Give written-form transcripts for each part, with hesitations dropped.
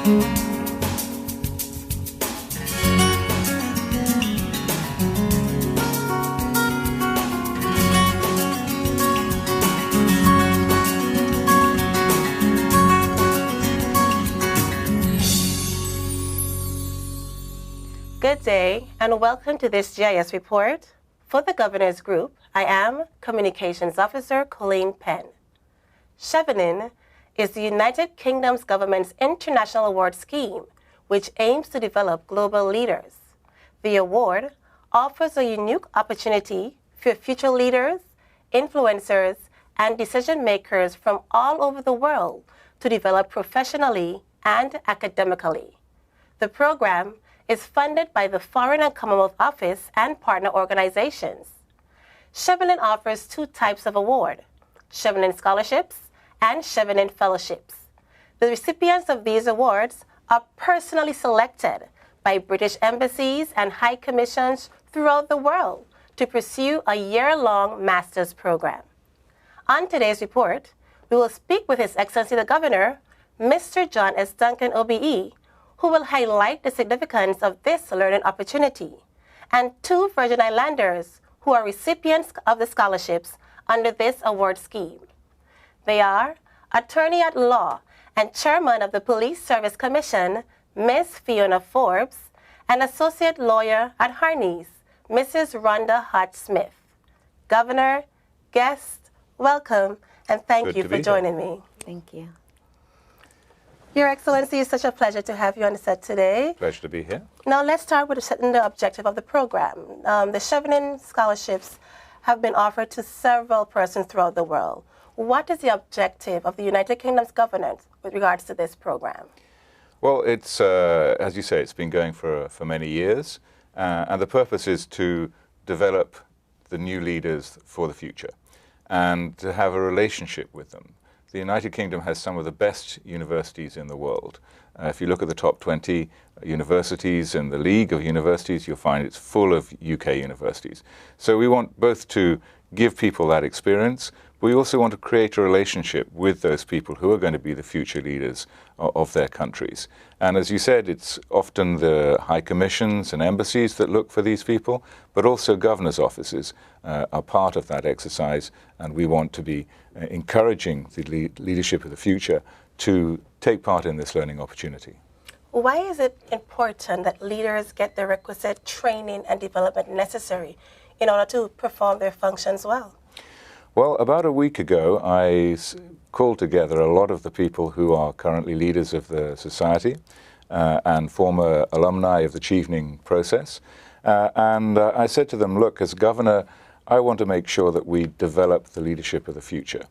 Good day, and welcome to this GIS report. For the Governor's Group, I am Communications Officer Colleen Penn. Chevening is the United Kingdom's government's international award scheme, which aims to develop global leaders. The award offers a unique opportunity for future leaders, influencers, and decision makers from all over the world to develop professionally and academically. The program is funded by the Foreign and Commonwealth Office and partner organizations. Chevening offers two types of award, Chevening Scholarships and Chevening Fellowships. The recipients of these awards are personally selected by British embassies and high commissions throughout the world to pursue a year-long master's program. On today's report, we will speak with His Excellency the Governor, Mr. John S. Duncan OBE, who will highlight the significance of this learning opportunity, and two Virgin Islanders who are recipients of the scholarships under this award scheme. They are Attorney at Law and Chairman of the Police Service Commission, Ms. Fiona Forbes, and Associate Lawyer at Harney's, Mrs. Rhonda Hart-Smith. Governor, guests, welcome, and thank you for joining me. Thank you. Your Excellency, it's such a pleasure to have you on the set today. Pleasure to be here. Now let's start with setting the objective of the program. The Chevening Scholarships have been offered to several persons throughout the world. What is the objective of the United Kingdom's government with regards to this program? Well, it's, as you say, it's been going for many years, and the purpose is to develop the new leaders for the future and to have a relationship with them. The United Kingdom has some of the best universities in the world. If you look at the top 20 universities in the League of Universities, you'll find it's full of UK universities. So we want both to give people that experience, but we also want to create a relationship with those people who are going to be the future leaders of their countries. And as you said, it's often the high commissions and embassies that look for these people, but also governors' offices are part of that exercise, and we want to be encouraging the leadership of the future to take part in this learning opportunity. Why is it important that leaders get the requisite training and development necessary in order to perform their functions well? Well, about a week ago, I called together a lot of the people who are currently leaders of the society and former alumni of the Chevening process. And I said to them, look, as governor, I want to make sure that we develop the leadership of the future.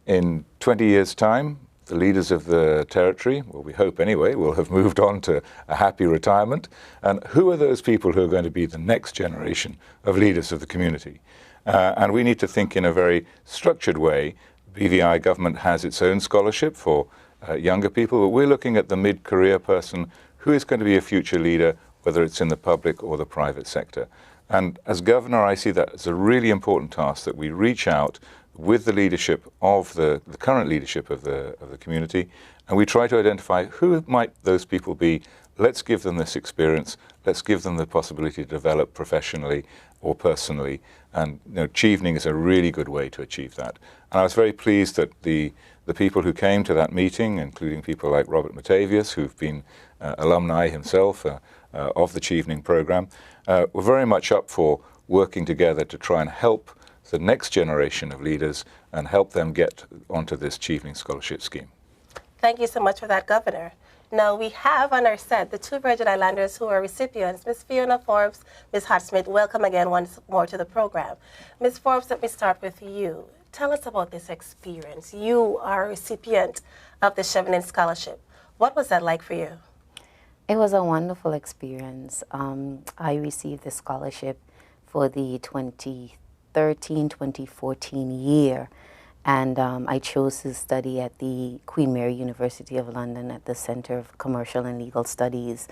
In 20 years' time, the leaders of the territory, well, we hope anyway, will have moved on to a happy retirement. And who are those people who are going to be the next generation of leaders of the community? And we need to think in a very structured way. BVI government has its own scholarship for younger people, but we're looking at the mid-career person who is going to be a future leader, whether it's in the public or the private sector. And as governor, I see that as a really important task, that we reach out with the leadership of the current leadership of the community, and we try to identify who might those people be. Let's give them this experience. Let's give them the possibility to develop professionally or personally. And Chevening is a really good way to achieve that. And I was very pleased that the people who came to that meeting, including people like Robert Matavius, who've been alumni himself of the Chevening program, were very much up for working together to try and help the next generation of leaders and help them get onto this Chevening Scholarship Scheme. Thank you so much for that, Governor. Now, we have on our set the two Virgin Islanders who are recipients, Ms. Fiona Forbes, Ms. Hart-Smith. Welcome again once more to the program. Ms. Forbes, let me start with you. Tell us about this experience. You are a recipient of the Chevening Scholarship. What was that like for you? It was a wonderful experience. I received the scholarship for the 2013-2014 year, and I chose to study at the Queen Mary University of London at the Center of Commercial and Legal Studies.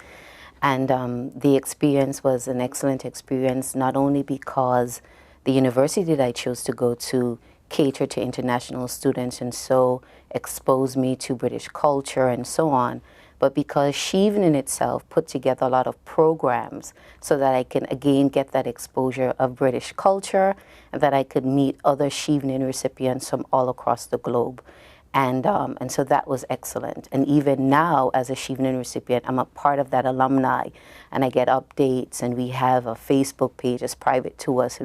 And the experience was an excellent experience, not only because the university that I chose to go to catered to international students and so exposed me to British culture and so on, but because Chevening itself put together a lot of programs so that I can again get that exposure of British culture and that I could meet other Chevening recipients from all across the globe. And so that was excellent. And even now, as a Chevening recipient, I'm a part of that alumni, and I get updates, and we have a Facebook page that's private to us.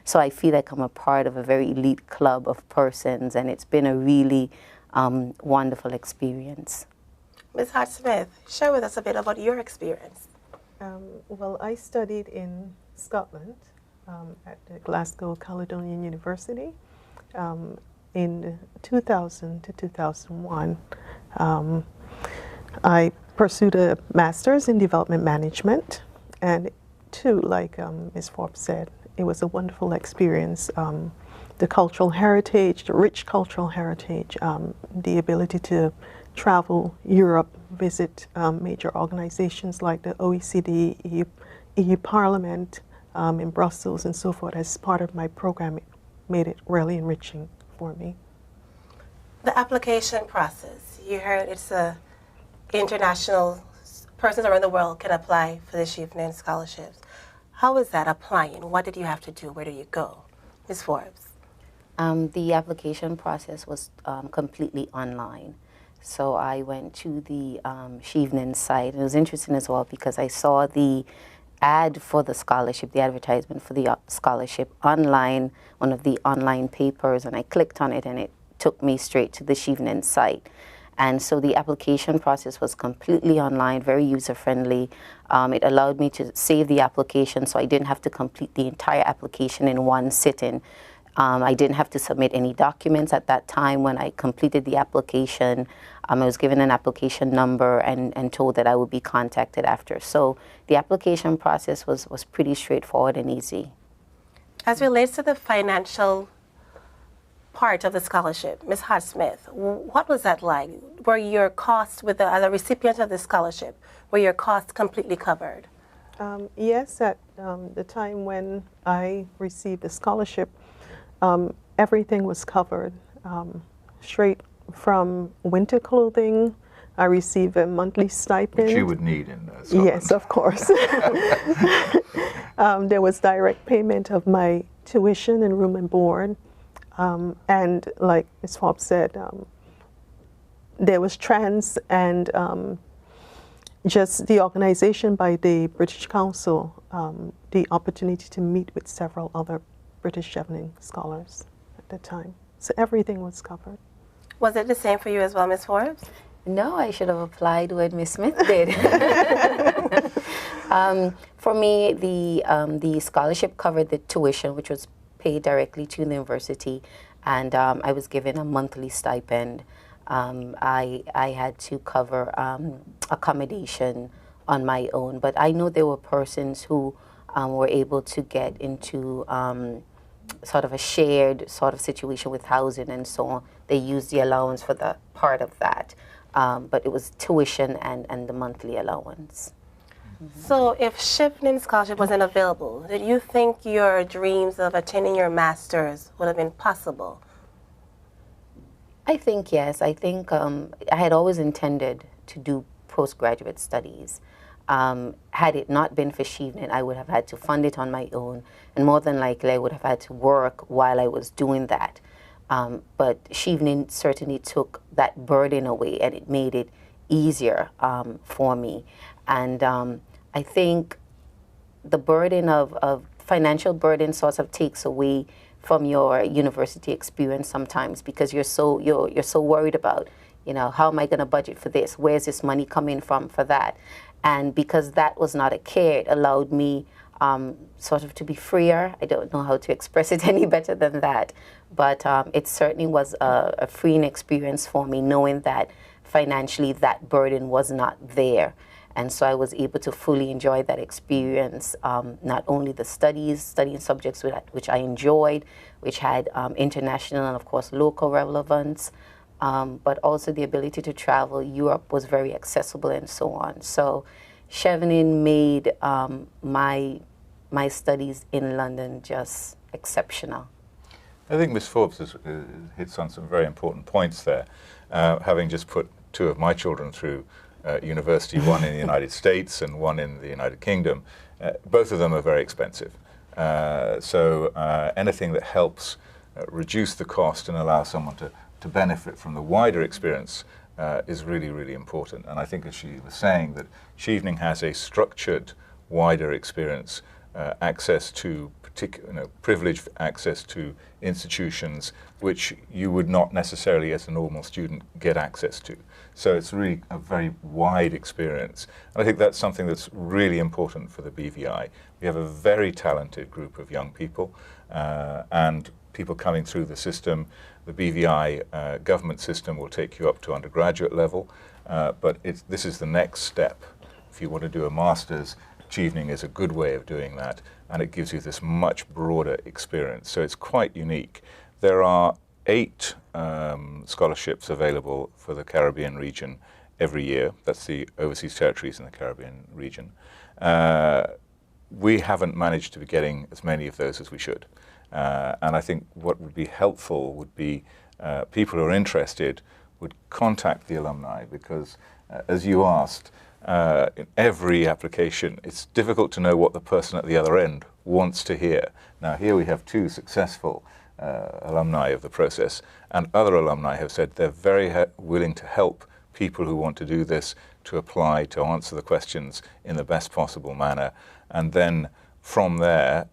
So I feel like I'm a part of a very elite club of persons, and it's been a really wonderful experience. Ms. Hart-Smith, share with us a bit about your experience. Well, I studied in Scotland at the Glasgow Caledonian University. In 2000 to 2001, I pursued a master's in development management, and too, like Ms. Forbes said, it was a wonderful experience. The cultural heritage, the rich cultural heritage, the ability to travel Europe, visit major organizations like the OECD, EU Parliament in Brussels and so forth as part of my program. It made it really enriching for me. The application process, you heard it's international, persons around the world can apply for the Chevening scholarships. How is that applying? What did you have to do? Where did you go? Ms. Forbes. The application process was completely online. So I went to the Chevening site. It was interesting as well because I saw the ad for the scholarship, the advertisement for the scholarship online, one of the online papers, and I clicked on it and it took me straight to the Chevening site. And so the application process was completely online, very user-friendly. It allowed me to save the application so I didn't have to complete the entire application in one sitting. I didn't have to submit any documents at that time when I completed the application. I was given an application number and told that I would be contacted after. So the application process was pretty straightforward and easy. As it relates to the financial part of the scholarship, Ms. Hart-Smith, what was that like? Were your costs, as a recipient of the scholarship, were your costs completely covered? Yes, at the time when I received the scholarship, everything was covered, straight from winter clothing. I received a monthly stipend. Which you would need in Scotland. Yes, of course. There was direct payment of my tuition and room and board. And like Ms. Forbes said, there was trans and just the organization by the British Council, the opportunity to meet with several other British Chevening scholars at the time. So everything was covered. Was it the same for you as well, Ms. Forbes? No, I should have applied when Ms. Smith did. For me, the scholarship covered the tuition, which was paid directly to the university, and I was given a monthly stipend. I had to cover accommodation on my own, but I know there were persons who were able to get into sort of a shared sort of situation with housing and so on. They used the allowance for the part of that, but it was tuition and the monthly allowance. So if Chevening scholarship wasn't available, did you think your dreams of attaining your master's would have been possible? I think yes. I think I had always intended to do postgraduate studies. Had it not been for Chevening, I would have had to fund it on my own, and more than likely I would have had to work while I was doing that. But Chevening certainly took that burden away, and it made it easier for me. And I think the burden of financial burden sort of takes away from your university experience sometimes, because you're so worried about, you know, how am I going to budget for this? Where's this money coming from for that? And because that was not a care, it allowed me sort of to be freer. I don't know how to express it any better than that. But it certainly was a freeing experience for me, knowing that financially that burden was not there. And so I was able to fully enjoy that experience, not only the studying subjects which I enjoyed, which had international and, of course, local relevance, but also the ability to travel. Europe was very accessible and so on. So Chevening made my studies in London just exceptional. I think Ms. Forbes hits on some very important points there. Having just put two of my children through university, one in the United States and one in the United Kingdom. Both of them are very expensive. So anything that helps reduce the cost and allow someone to benefit from the wider experience is really, really important. And I think, as she was saying, that Chevening has a structured, wider experience, access to privileged access to institutions which you would not necessarily, as a normal student, get access to. So it's really a very wide experience. And I think that's something that's really important for the BVI. We have a very talented group of young people and people coming through the system. The BVI government system will take you up to undergraduate level, but this is the next step. If you want to do a master's, Chevening is a good way of doing that, and it gives you this much broader experience. So it's quite unique. There are 8 scholarships available for the Caribbean region every year. That's the overseas territories in the Caribbean region. We haven't managed to be getting as many of those as we should. And I think what would be helpful would be people who are interested would contact the alumni, because as you asked, in every application, it's difficult to know what the person at the other end wants to hear. Now, here we have 2 successful alumni of the process, and other alumni have said they're very willing to help people who want to do this, to apply, to answer the questions in the best possible manner, and then from there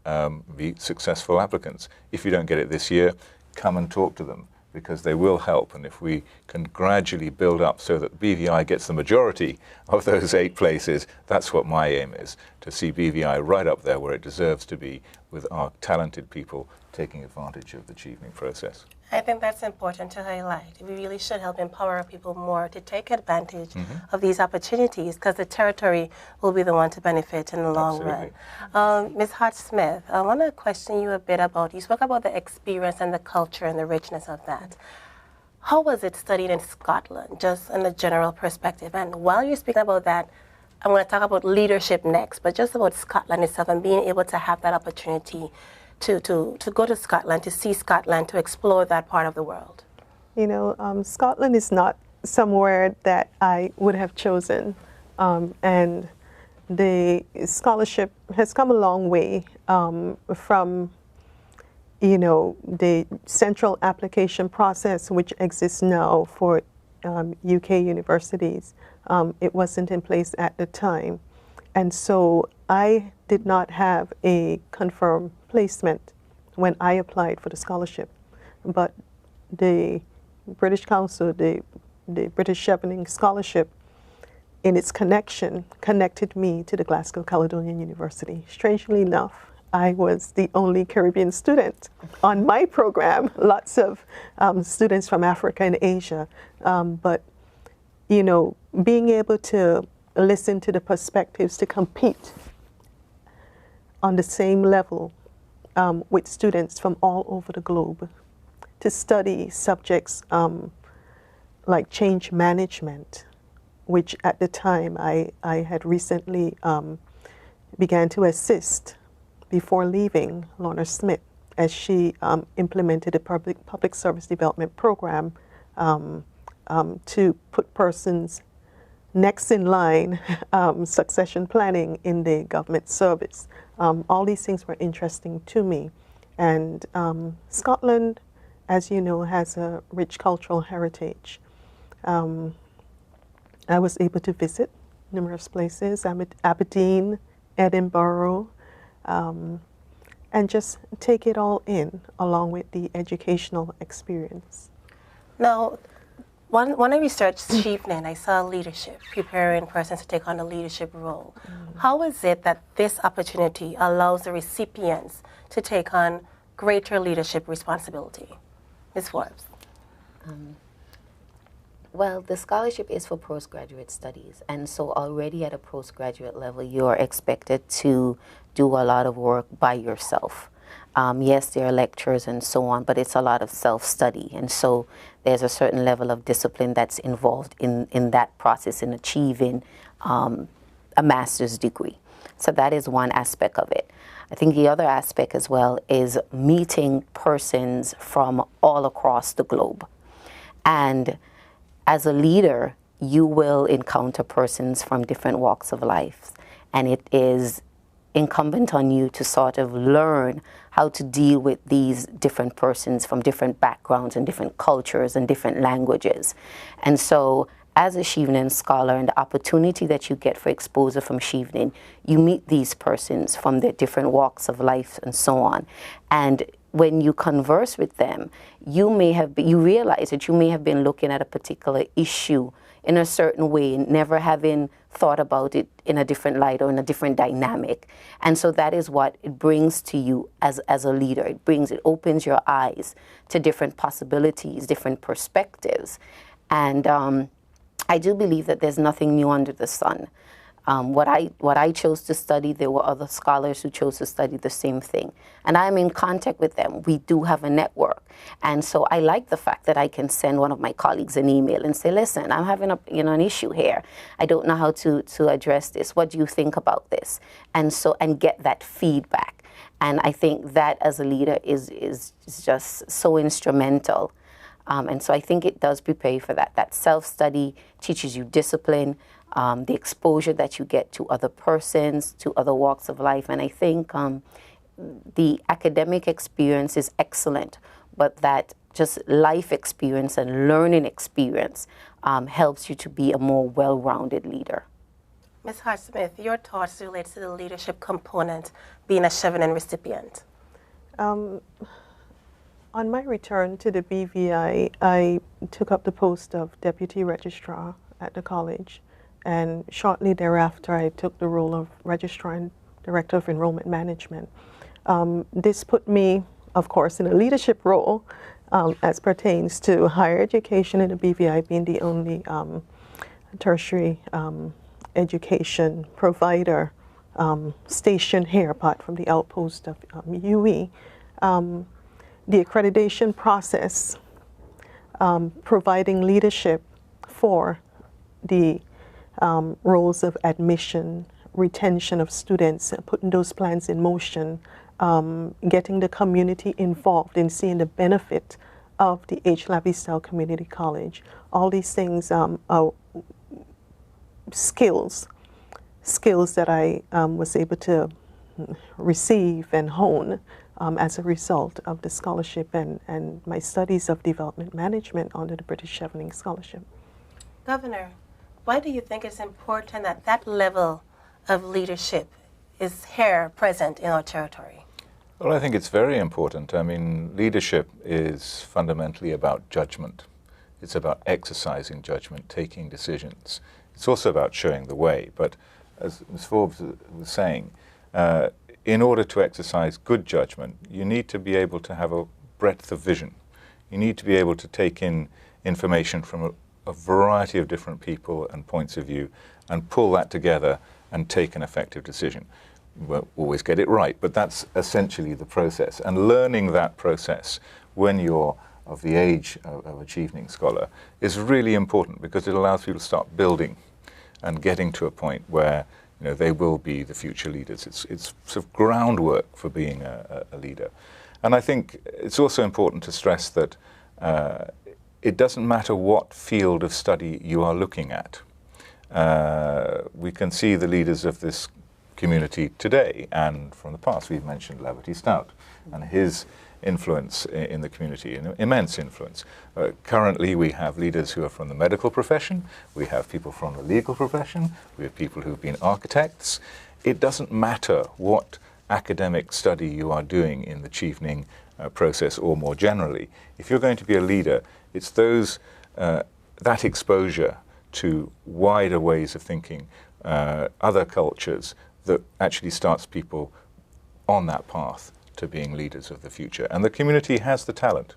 be successful applicants. If you don't get it this year, come and talk to them, because they will help. And if we can gradually build up so that BVI gets the majority of those 8 places, that's what my aim is, to see BVI right up there where it deserves to be, with our talented people taking advantage of the Chevening process. I think that's important to highlight. We really should help empower people more to take advantage of these opportunities, because the territory will be the one to benefit in the long run. Ms. Hart-Smith, I want to question you a bit about, you spoke about the experience and the culture and the richness of that. How was it studied in Scotland, just in a general perspective? And while you're speaking about that, I'm going to talk about leadership next, but just about Scotland itself and being able to have that opportunity to go to Scotland, to see Scotland, to explore that part of the world. You know, Scotland is not somewhere that I would have chosen, and the scholarship has come a long way from, you know, the central application process which exists now for UK universities. It wasn't in place at the time, and so I did not have a confirmed placement when I applied for the scholarship, but the British Council, the British Chevening Scholarship, in its connected me to the Glasgow Caledonian University. Strangely enough, I was the only Caribbean student on my program, lots of students from Africa and Asia, but you know, being able to listen to the perspectives, to compete on the same level with students from all over the globe, to study subjects like change management, which at the time I had recently began to assist before leaving Lorna Smith as she implemented a public service development program to put persons next in line, succession planning in the government service. All these things were interesting to me. And Scotland, as you know, has a rich cultural heritage. I was able to visit numerous places, Aberdeen, Edinburgh, and just take it all in, along with the educational experience. Now, when I researched Chevening, I saw leadership, preparing persons to take on a leadership role. How is it that this opportunity allows the recipients to take on greater leadership responsibility? Ms. Forbes. Well, the scholarship is for postgraduate studies, and so already at a postgraduate level, you're expected to do a lot of work by yourself. Yes, there are lectures and so on, but it's a lot of self-study, and so there's a certain level of discipline that's involved in that process in achieving a master's degree. So that is one aspect of it. I think the other aspect as well is meeting persons from all across the globe. And as a leader, you will encounter persons from different walks of life, and it is incumbent on you to sort of learn how to deal with these different persons from different backgrounds and different cultures and different languages. And so as a Chevening scholar, and the opportunity that you get for exposure from Chevening, you meet these persons from their different walks of life and so on. And when you converse with them, you realize that you may have been looking at a particular issue in a certain way, never having thought about it in a different light or in a different dynamic. And so that is what it brings to you as a leader. It opens your eyes to different possibilities, different perspectives. And I do believe that there's nothing new under the sun. What I chose to study, there were other scholars who chose to study the same thing. And I'm in contact with them. We do have a network. And so I like the fact that I can send one of my colleagues an email and say, listen, I'm having an issue here. I don't know how to address this. What do you think about this? And get that feedback. And I think that as a leader is just so instrumental. And so I think it does prepare you for that. That self-study teaches you discipline, the exposure that you get to other persons, to other walks of life. And I think the academic experience is excellent, but that just life experience and learning experience helps you to be a more well-rounded leader. Ms. Hart-Smith, your thoughts relate to the leadership component being a Chevening recipient. On my return to the BVI, I took up the post of Deputy Registrar at the college, and shortly thereafter I took the role of Registrar and Director of Enrollment Management. This put me, of course, in a leadership role as pertains to higher education in the BVI, being the only tertiary education provider stationed here apart from the outpost of UE. The accreditation process, providing leadership for the roles of admission, retention of students, putting those plans in motion, getting the community involved in seeing the benefit of the H. Lavistel Community College. All these things are skills that I was able to receive and hone as a result of the scholarship and my studies of development management under the British Chevening Scholarship. Governor, why do you think it's important that that level of leadership is here present in our territory? Well, I think it's very important. I mean, leadership is fundamentally about judgment. It's about exercising judgment, taking decisions. It's also about showing the way. But as Ms. Forbes was saying, in order to exercise good judgment, you need to be able to have a breadth of vision. You need to be able to take in information from a variety of different people and points of view and pull that together and take an effective decision. You won't always get it right, but that's essentially the process. And learning that process when you're of the age of a Chevening scholar is really important, because it allows people to start building and getting to a point where they will be the future leaders. It's sort of groundwork for being a leader. And I think it's also important to stress that it doesn't matter what field of study you are looking at. We can see the leaders of this community today and from the past. We've mentioned Laverty Stout and his influence in the community, an immense influence. Currently we have leaders who are from the medical profession, we have people from the legal profession, we have people who've been architects. It doesn't matter what academic study you are doing in the Chevening process or more generally. If you're going to be a leader, it's that exposure to wider ways of thinking, other cultures, that actually starts people on that path to being leaders of the future. And the community has the talent.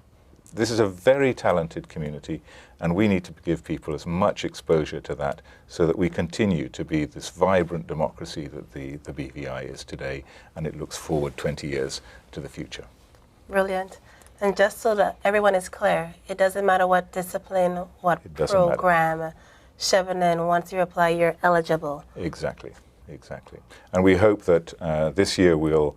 This is a very talented community, and we need to give people as much exposure to that so that we continue to be this vibrant democracy that the BVI is today, and it looks forward 20 years to the future. Brilliant. And just so that everyone is clear, it doesn't matter what discipline, what program, Chevening, once you apply, you're eligible. Exactly, exactly. And we hope that this year we'll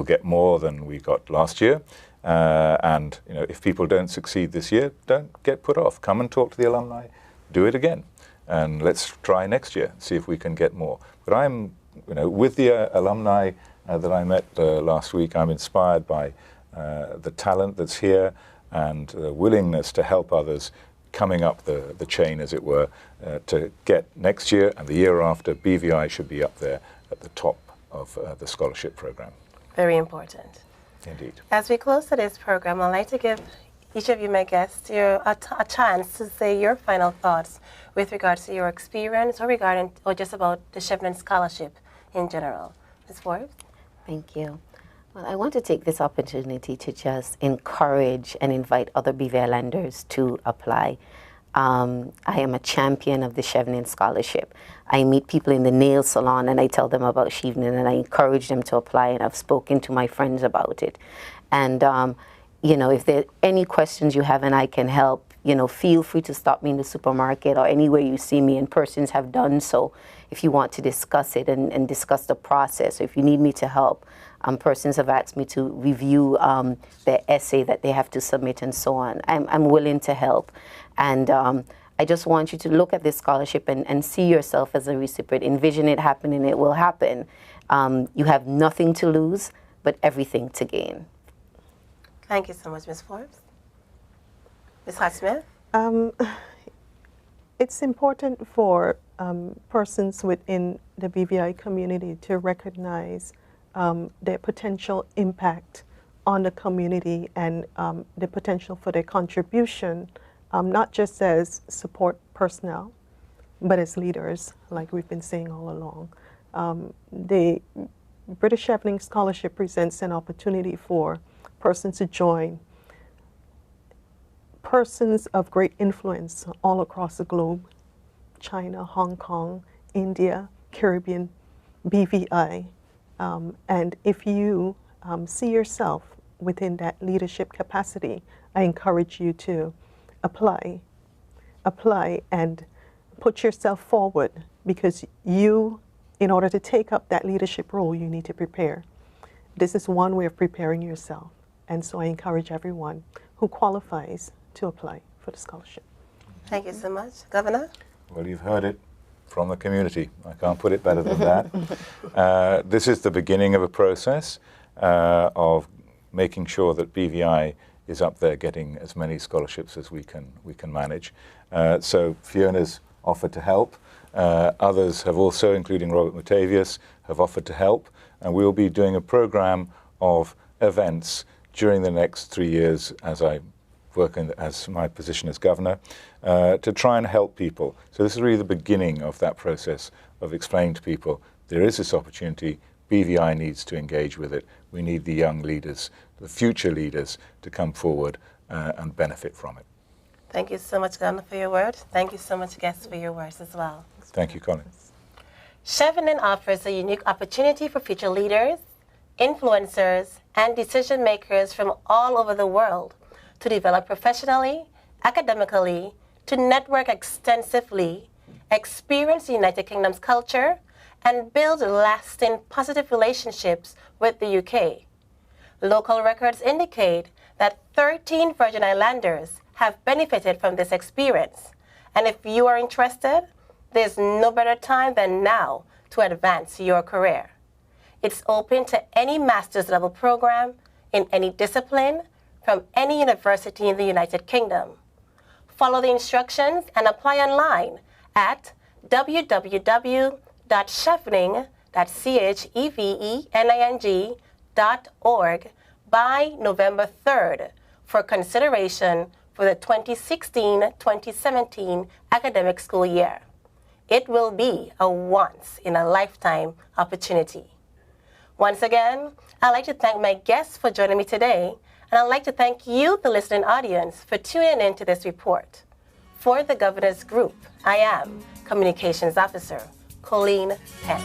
get more than we got last year. And if people don't succeed this year, don't get put off. Come and talk to the alumni. Do it again. and let's try next year, see if we can get more. But I'm, with the alumni that I met last week, I'm inspired by the talent that's here and the willingness to help others coming up the chain, as it were, to get next year and the year after, BVI should be up there at the top of the scholarship program. Very important. Indeed. As we close today's program, I'd like to give each of you, my guests, a chance to say your final thoughts with regards to your experience or just about the Chevening Scholarship in general. Ms. Forbes? Thank you. Well, I want to take this opportunity to just encourage and invite other BVI lenders to apply. I am a champion of the Chevening Scholarship. I meet people in the nail salon and I tell them about Chevening and I encourage them to apply, and I've spoken to my friends about it. And, if there are any questions you have and I can help, feel free to stop me in the supermarket or anywhere you see me, and persons have done so. If you want to discuss it and discuss the process, or if you need me to help, persons have asked me to review their essay that they have to submit and so on. I'm willing to help. And I just want you to look at this scholarship and see yourself as a recipient. Envision it happening, it will happen. You have nothing to lose, but everything to gain. Thank you so much, Ms. Forbes. Ms. Hart-Smith? It's important for persons within the BVI community to recognize their potential impact on the community and the potential for their contribution, not just as support personnel, but as leaders, like we've been saying all along. The British Chevening Scholarship presents an opportunity for persons to join persons of great influence all across the globe: China, Hong Kong, India, Caribbean, BVI. And if you see yourself within that leadership capacity, I encourage you to apply and put yourself forward, because you, in order to take up that leadership role, you need to prepare. This is one way of preparing yourself. And so I encourage everyone who qualifies to apply for the scholarship. Thank you so much. Governor? Well, you've heard it from the community. I can't put it better than that. This is the beginning of a process of making sure that BVI is up there getting as many scholarships as we can manage. So Fiona's offered to help. Others have also, including Robert Matavius, have offered to help. And we'll be doing a program of events during the next 3 years as I work as my position as governor, to try and help people. So this is really the beginning of that process of explaining to people there is this opportunity, BVI needs to engage with it. We need the young leaders, the future leaders, to come forward and benefit from it. Thank you so much, Governor, for your words. Thank you so much, guests, for your words as well. Thank you, Colin. Chevening offers a unique opportunity for future leaders, influencers, and decision makers from all over the world to develop professionally, academically, to network extensively, experience the United Kingdom's culture, and build lasting positive relationships with the UK. Local records indicate that 13 Virgin Islanders have benefited from this experience. And if you are interested, there's no better time than now to advance your career. It's open to any master's level program in any discipline from any university in the United Kingdom. Follow the instructions and apply online at www.chevening.org by November 3rd for consideration for the 2016-2017 academic school year. It will be a once-in-a-lifetime opportunity. Once again, I'd like to thank my guests for joining me today, and I'd like to thank you, the listening audience, for tuning in to this report. For the Governor's Group, I am Communications Officer Colleen Penn.